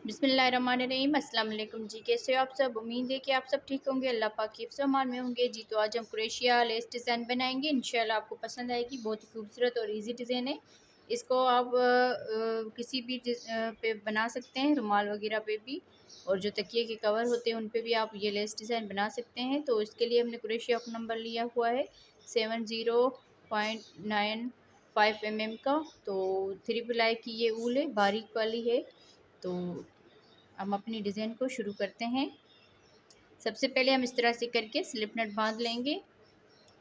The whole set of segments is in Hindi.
बिस्मिल्लाहिर्रहमानिर्रहीम। अस्सलाम वालेकुम जी। कैसे हो आप सब? उम्मीद है कि आप सब ठीक होंगे, अल्लाह पाक की हिफ्ज़-ओ-अमान में होंगे जी। तो आज हम क्रोशिया लेस डिज़ाइन बनाएंगे, इंशाल्लाह आपको पसंद आएगी। बहुत ही खूबसूरत और इजी डिज़ाइन है। इसको आप किसी भी पे बना सकते हैं, रुमाल वगैरह पे भी, और जो तकिए के कवर होते हैं उन पे भी आप ये लेस डिज़ाइन बना सकते हैं। तो इसके लिए हमने क्रोशिया का नंबर लिया हुआ है 70.95 mm का। तो 3 प्लाई की ये ऊल है, बारीक वाली है। तो हम अपनी डिज़ाइन को शुरू करते हैं। सबसे पहले हम इस तरह से करके स्लिप नट बांध लेंगे,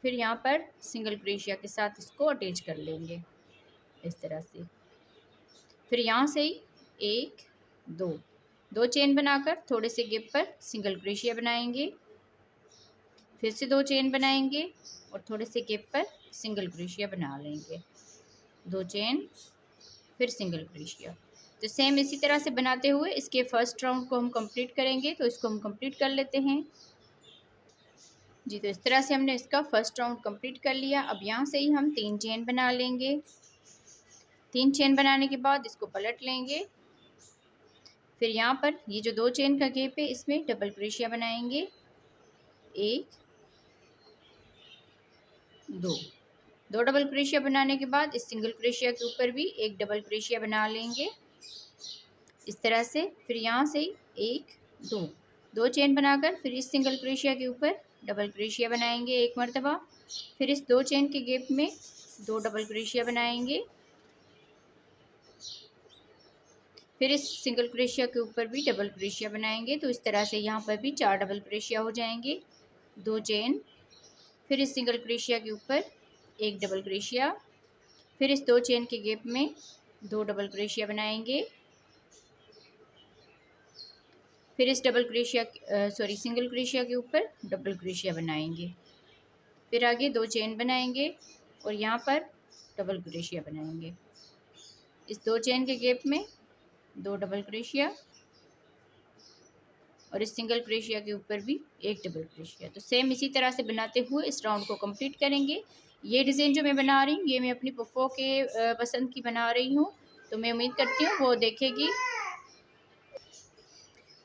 फिर यहाँ पर सिंगल क्रोशिया के साथ इसको अटैच कर लेंगे इस तरह से। फिर यहाँ से ही एक दो चेन बनाकर थोड़े से गैप पर सिंगल क्रोशिया बनाएंगे, फिर से 2 चेन बनाएंगे और थोड़े से गैप पर सिंगल क्रोशिया बना लेंगे। 2 चेन, फिर सिंगल क्रोशिया। तो सेम इसी तरह से बनाते हुए इसके फर्स्ट राउंड को हम कंप्लीट करेंगे। तो इसको हम कंप्लीट कर लेते हैं जी। तो इस तरह से हमने इसका फर्स्ट राउंड कंप्लीट कर लिया। अब यहाँ से ही हम 3 चेन बना लेंगे। 3 चेन बनाने के बाद इसको पलट लेंगे। फिर यहाँ पर ये जो 2 चेन का गैप है इसमें डबल क्रोशिया बनाएंगे, 1 2 डबल क्रोशिया बनाने के बाद इस सिंगल क्रोशिया के ऊपर भी एक डबल क्रोशिया बना लेंगे इस तरह से। फिर यहाँ से 1 2 चेन बनाकर फिर इस सिंगल क्रोशिया के ऊपर डबल क्रोशिया बनाएंगे एक मरतबा। फिर इस 2 चेन के गैप में 2 डबल क्रोशिया बनाएंगे, फिर इस सिंगल क्रोशिया के ऊपर भी डबल क्रोशिया बनाएंगे। तो इस तरह से यहाँ पर भी 4 डबल क्रोशिया हो जाएंगे। 2 चेन, फिर इस सिंगल क्रोशिया के ऊपर एक डबल क्रोशिया, फिर इस 2 चेन के गैप में 2 डबल क्रोशिया बनाएंगे, फिर इस सिंगल क्रोशिया के ऊपर डबल क्रोशिया बनाएंगे। फिर आगे 2 चेन बनाएंगे और यहाँ पर डबल क्रोशिया बनाएंगे। इस 2 चेन के गैप में 2 डबल क्रोशिया और इस सिंगल क्रोशिया के ऊपर भी एक डबल क्रोशिया। तो सेम इसी तरह से बनाते हुए इस राउंड को कंप्लीट करेंगे। ये डिज़ाइन जो मैं बना रही हूँ ये मैं अपनी पप्पो के पसंद की बना रही हूँ। तो मैं उम्मीद करती हूँ वो देखेगी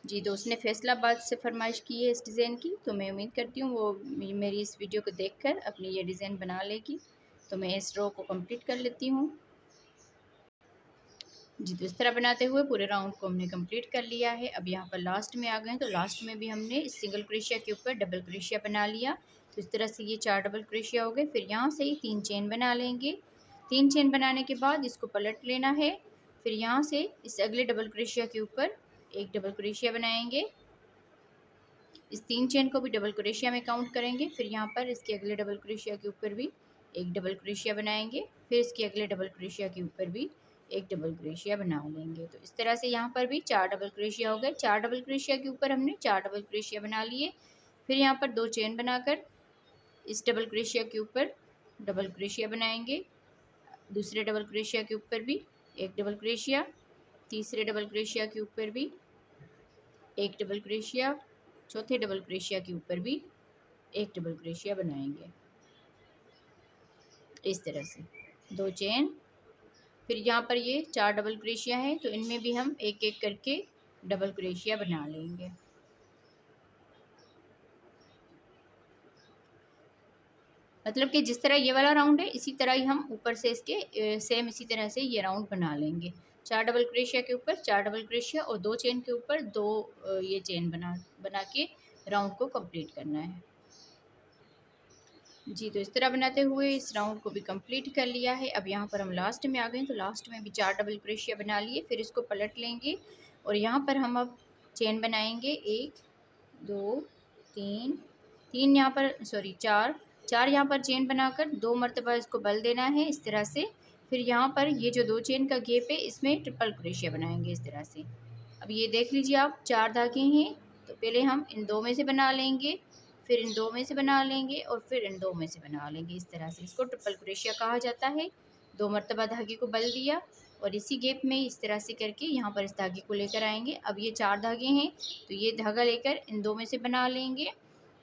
जी। तो उसने फैसलाबाद से फरमाइश की है इस डिज़ाइन की। तो मैं उम्मीद करती हूँ वो मेरी इस वीडियो को देखकर अपनी ये डिज़ाइन बना लेगी। तो मैं इस रो को कंप्लीट कर लेती हूँ जी। तो इस तरह बनाते हुए पूरे राउंड को हमने कंप्लीट कर लिया है। अब यहाँ पर लास्ट में आ गए, तो लास्ट में भी हमने इस सिंगल क्रोशिया के ऊपर डबल क्रोशिया बना लिया। तो इस तरह से ये 4 डबल क्रोशिया हो गए। फिर यहाँ से ही 3 चेन बना लेंगे। 3 चेन बनाने के बाद इसको पलट लेना है। फिर यहाँ से इस अगले डबल क्रोशिया के ऊपर एक डबल क्रोशिया बनाएंगे। इस 3 चेन को भी डबल क्रोशिया में काउंट करेंगे। फिर यहाँ पर इसके अगले डबल क्रोशिया के ऊपर भी एक डबल क्रोशिया बनाएंगे, फिर इसके अगले डबल क्रोशिया के ऊपर भी एक डबल क्रोशिया बना लेंगे। तो इस तरह से यहाँ पर भी 4 डबल क्रोशिया हो गए। 4 डबल क्रोशिया के ऊपर हमने 4 डबल क्रोशिया बना लिए। फिर यहाँ पर 2 चेन बनाकर इस डबल क्रोशिया के ऊपर डबल क्रोशिया बनाएंगे, दूसरे डबल क्रोशिया के ऊपर भी एक डबल क्रोशिया, तीसरे डबल क्रोशिया के ऊपर भी एक डबल क्रोशिया, चौथे डबल क्रोशिया के ऊपर भी एक डबल क्रोशिया बनाएंगे इस तरह से। 2 चेन, फिर यहाँ पर ये 4 डबल क्रोशिया है तो इनमें भी हम एक एक करके डबल क्रोशिया बना लेंगे। मतलब कि जिस तरह ये वाला राउंड है इसी तरह ही हम ऊपर से इसके सेम इसी तरह से ये राउंड बना लेंगे। 4 डबल क्रोशिया के ऊपर 4 डबल क्रोशिया और 2 चेन के ऊपर 2 ये चेन बना के राउंड को कंप्लीट करना है जी। तो इस तरह बनाते हुए इस राउंड को भी कंप्लीट कर लिया है। अब यहाँ पर हम लास्ट में आ गए, तो लास्ट में भी 4 डबल क्रोशिया बना लिए। फिर इसको पलट लेंगे और यहाँ पर हम अब चेन बनाएंगे 1 2 3 यहाँ पर 4 यहाँ पर चेन बनाकर 2 मरतबा इसको बल देना है इस तरह से। फिर यहाँ पर ये जो 2 चेन का गैप है इसमें ट्रिपल क्रोशिया बनाएंगे इस तरह से। अब ये देख लीजिए आप 4 धागे हैं, तो पहले हम इन 2 में से बना लेंगे, फिर इन 2 में से बना लेंगे और फिर इन 2 में से बना लेंगे इस तरह से। इसको ट्रिपल क्रोशिया कहा जाता है। 2 मरतबा धागे को बल दिया और इसी गैप में इस तरह से करके यहाँ पर इस धागे को लेकर आएंगे। अब ये 4 धागे हैं तो ये धागा लेकर इन 2 में से बना लेंगे,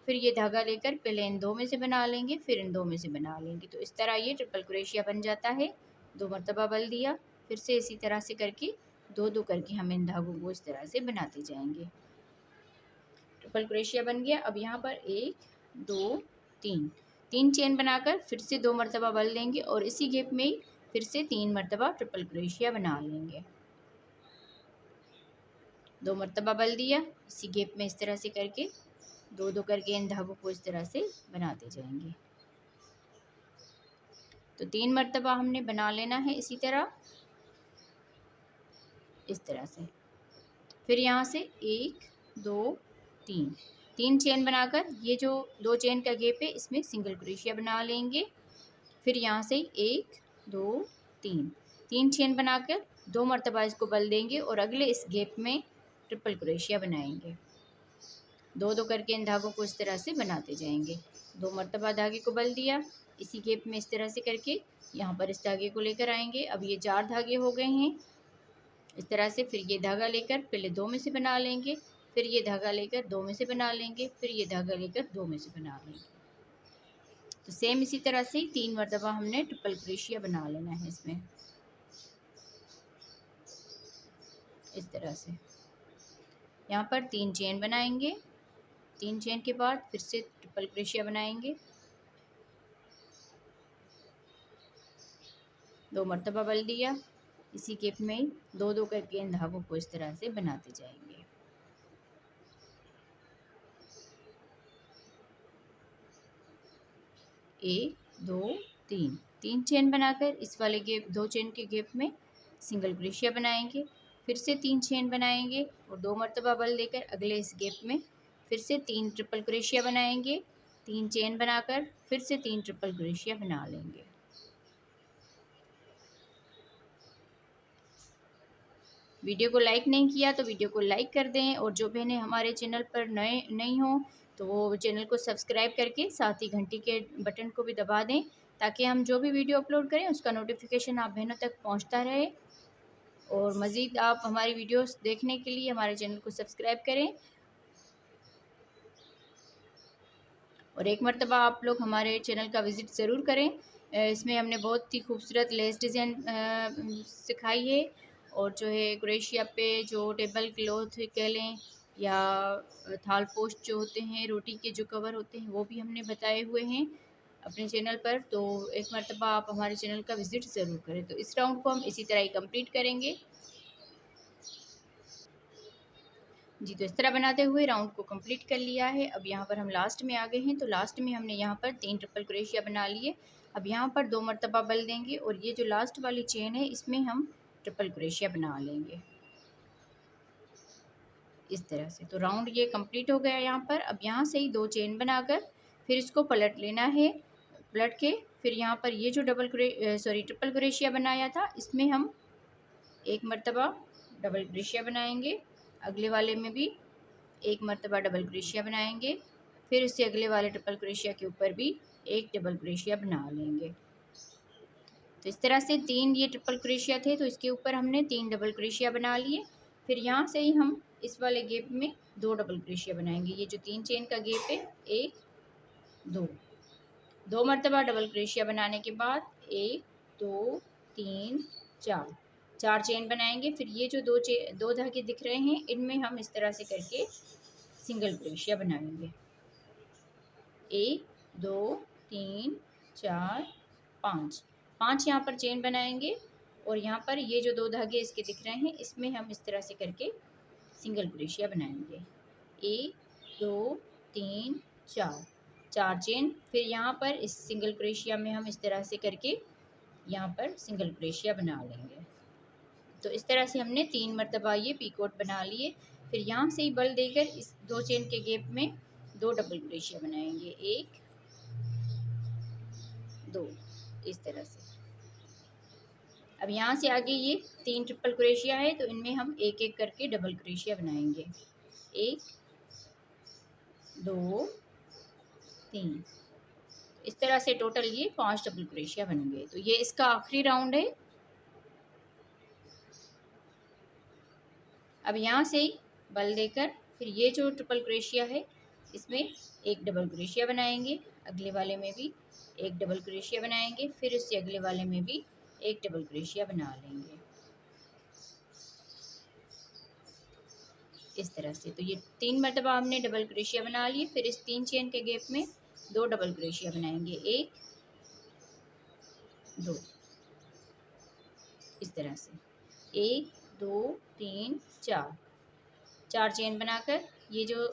फिर ये धागा लेकर पहले इन 2 में से बना लेंगे, फिर इन 2 में से बना लेंगे। तो इस तरह ये ट्रिपल क्रोशिया बन जाता है। 2 मरतबा बल दिया, फिर से इसी तरह से करके दो दो करके हम इन धागों को इस तरह से बनाते जाएंगे। ट्रिपल क्रोशिया बन गया। अब यहाँ पर 1 2 3 3 चेन बनाकर फिर से 2 मरतबा बल देंगे और इसी गैप में ही फिर से 3 मरतबा ट्रिपल क्रोशिया बना लेंगे। 2 मरतबा बल दिया, इसी गैप में इस तरह से करके दो दो करके इन धागों को इस तरह से बनाते जाएंगे। तो 3 मरतबा हमने बना लेना है इसी तरह, इस तरह से। फिर यहाँ से 1 2 3 3 चेन बनाकर ये जो 2 चेन का गैप है इसमें सिंगल क्रोशिया बना लेंगे। फिर यहाँ से 1 2 3 3 चेन बनाकर 2 मरतबा इसको बल देंगे और अगले इस गैप में ट्रिपल क्रोशिया बनाएंगे। दो दो करके इन धागों को इस तरह से बनाते जाएंगे। 2 मरतबा धागे को बल दिया, इसी गैप में इस तरह से करके यहाँ पर इस धागे को लेकर आएंगे। अब ये 4 धागे हो गए हैं इस तरह से। फिर ये धागा लेकर पहले 2 में से बना लेंगे, फिर ये धागा लेकर 2 में से बना लेंगे, फिर ये धागा लेकर 2 में से बना लेंगे। तो सेम इसी तरह से 3 मरतबा हमने ट्रिपल क्रोशिया बना लेना है इसमें, इस तरह से। यहाँ पर 3 चेन बनाएंगे, 3 चेन के बाद फिर से ट्रिपल क्रोशिया बनाएंगे, 2 मरतबा बल दिया, इसी गैप में दो दो करके इन धागों को इस तरह से बनाते जाएंगे। एक दो तीन 3 चेन बनाकर इस वाले गैप 2 चेन के गैप में सिंगल क्रोशिया बनाएंगे, फिर से 3 चेन बनाएंगे और 2 मरतबा बल देकर अगले इस गैप में फिर से 3 ट्रिपल क्रोशिया बनाएंगे, 3 चेन बनाकर फिर से 3 ट्रिपल क्रोशिया बना लेंगे। वीडियो को लाइक नहीं किया तो वीडियो को लाइक कर दें और जो बहनें हमारे चैनल पर नए नहीं हों तो वो चैनल को सब्सक्राइब करके साथ ही घंटी के बटन को भी दबा दें, ताकि हम जो भी वीडियो अपलोड करें उसका नोटिफिकेशन आप बहनों तक पहुंचता रहे। और मज़ीद आप हमारी वीडियोस देखने के लिए हमारे चैनल को सब्सक्राइब करें। और एक मरतबा आप लोग हमारे चैनल का विज़िट ज़रूर करें। इसमें हमने बहुत ही खूबसूरत लेस डिज़ाइन सिखाई है और जो है क्रोशिया पे जो टेबल क्लॉथ कह लें या थाल पोस्ट जो होते हैं, रोटी के जो कवर होते हैं, वो भी हमने बताए हुए हैं अपने चैनल पर। तो एक मरतबा आप हमारे चैनल का विज़िट ज़रूर करें। तो इस राउंड को हम इसी तरह ही कंप्लीट करेंगे जी। तो इस तरह बनाते हुए राउंड को कंप्लीट कर लिया है। अब यहाँ पर हम लास्ट में आ गए हैं, तो लास्ट में हमने यहाँ पर 3 ट्रिपल क्रोशिया बना लिए। अब यहाँ पर 2 मरतबा बल देंगे और ये जो लास्ट वाली चेन है इसमें हम ट्रिपल क्रोशिया बना लेंगे इस तरह से। तो राउंड ये कंप्लीट हो गया यहाँ पर। अब यहाँ से ही 2 चेन बनाकर फिर इसको पलट लेना है। पलट के फिर यहाँ पर ये जो ट्रिपल क्रोशिया बनाया था इसमें हम 1 मरतबा डबल क्रोशिया बनाएंगे, अगले वाले में भी 1 मरतबा डबल क्रोशिया बनाएंगे, फिर उससे अगले वाले ट्रिपल क्रोशिया के ऊपर भी 1 डबल क्रोशिया बना लेंगे। तो इस तरह से 3 ये ट्रिपल क्रोशिया थे, तो इसके ऊपर हमने 3 डबल क्रोशिया बना लिए। फिर यहाँ से ही हम इस वाले गैप में 2 डबल क्रोशिया बनाएंगे। ये जो 3 चेन का गैप है 1 2 मरतबा डबल क्रोशिया बनाने के बाद 1 2 3 4 4 चेन बनाएंगे। फिर ये जो दो धागे दिख रहे हैं इनमें हम इस तरह से करके सिंगल क्रोशिया बनाएंगे। 1 2 3 4 5 5 यहाँ पर चेन बनाएंगे और यहाँ पर ये जो 2 धागे इसके दिख रहे हैं इसमें हम इस तरह से करके सिंगल क्रोशिया बनाएंगे। 1 2 3 4 4 चेन। फिर यहाँ पर इस सिंगल क्रोशिया में हम इस तरह से करके यहाँ पर सिंगल क्रोशिया बना लेंगे। तो इस तरह से हमने 3 मरतबा ये पीकोट बना लिए। फिर यहाँ से ही बल देकर इस 2 चेन के गैप में 2 डबल क्रोशिया बनाएंगे, 1 2 इस तरह से। अब यहाँ से आगे ये 3 ट्रिपल क्रोशिया है, तो इनमें हम एक एक करके डबल क्रोशिया बनाएंगे। 1 2 3 इस तरह से टोटल ये 5 डबल क्रोशिया बन गए। तो ये इसका आखिरी राउंड है। अब यहाँ से बल देकर फिर ये जो ट्रिपल क्रोशिया है इसमें एक डबल क्रोशिया बनाएंगे, अगले वाले में भी एक डबल क्रोशिया बनाएंगे, फिर इससे अगले वाले में भी एक डबल क्रोशिया बना लेंगे। इस तरह से। तो ये 3 मरतबा हमने डबल क्रोशिया बना लिए। फिर इस 3 चेन के गैप में 2 डबल क्रोशिया बनाएंगे, 1 2, इस तरह से 1 2 3 4, 4 चेन बनाकर ये जो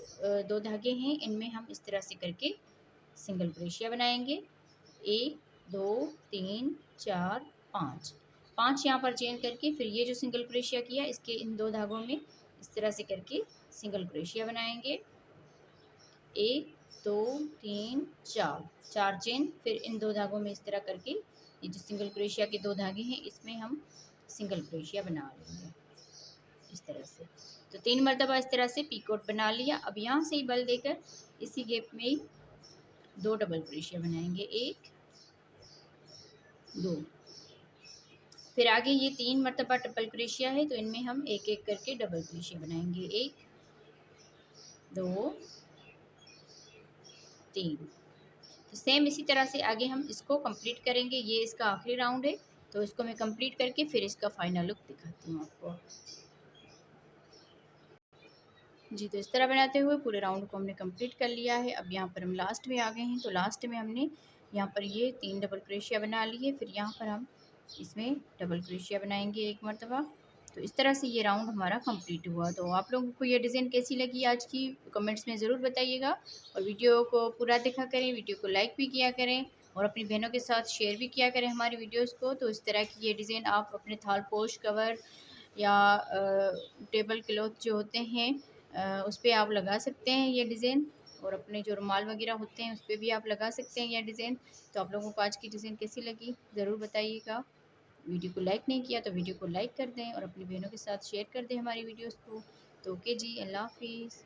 2 धागे हैं इनमें हम इस तरह से करके सिंगल क्रोशिया बनाएंगे। 1 2 3 4 5, 5 यहाँ पर चेन करके फिर ये जो सिंगल क्रोशिया किया इसके इन 2 धागों में इस तरह से करके सिंगल क्रोशिया बनाएंगे। 1 2 3 4, 4 चेन फिर इन 2 धागों में इस तरह करके ये जो सिंगल क्रोशिया के 2 धागे हैं इसमें हम सिंगल क्रोशिया बना लेंगे इस तरह से। तो 3 मरतबा इस तरह से पीकोट बना लिया। अब यहाँ से ही बल देकर इसी गैप में ही 2 डबल क्रोशिया बनाएंगे, 1 2। फिर आगे ये 3 मरतबा डबल क्रोशिया है तो इनमें हम एक एक करके डबल क्रोशिया बनाएंगे, 1 2 3। तो सेम इसी तरह से आगे हम इसको कंप्लीट करेंगे। ये इसका आखिरी राउंड है तो इसको मैं कंप्लीट करके फिर इसका फाइनल लुक दिखाती हूँ आपको। जी, तो इस तरह बनाते हुए पूरे राउंड को हमने कंप्लीट कर लिया है। अब यहाँ पर हम लास्ट में आ गए हैं तो लास्ट में हमने यहाँ पर ये 3 डबल क्रोशिया बना लिए। फिर यहाँ पर हम इसमें डबल क्रोशिया बनाएंगे 1 मरतबा। तो इस तरह से ये राउंड हमारा कंप्लीट हुआ। तो आप लोगों को ये डिज़ाइन कैसी लगी आज की कमेंट्स में ज़रूर बताइएगा और वीडियो को पूरा देखा करें, वीडियो को लाइक भी किया करें और अपनी बहनों के साथ शेयर भी किया करें हमारी वीडियोज़ को। तो इस तरह की ये डिज़ाइन आप अपने थाल पोश कवर या टेबल क्लॉथ जो होते हैं उस पे आप लगा सकते हैं ये डिज़ाइन और अपने जो रुमाल वगैरह होते हैं उस पर भी आप लगा सकते हैं यह डिज़ाइन। तो आप लोगों को आज की डिज़ाइन कैसी लगी ज़रूर बताइएगा। वीडियो को लाइक नहीं किया तो वीडियो को लाइक कर दें और अपनी बहनों के साथ शेयर कर दें हमारी वीडियोस को। तो ओके जी, अल्लाह हाफिज़।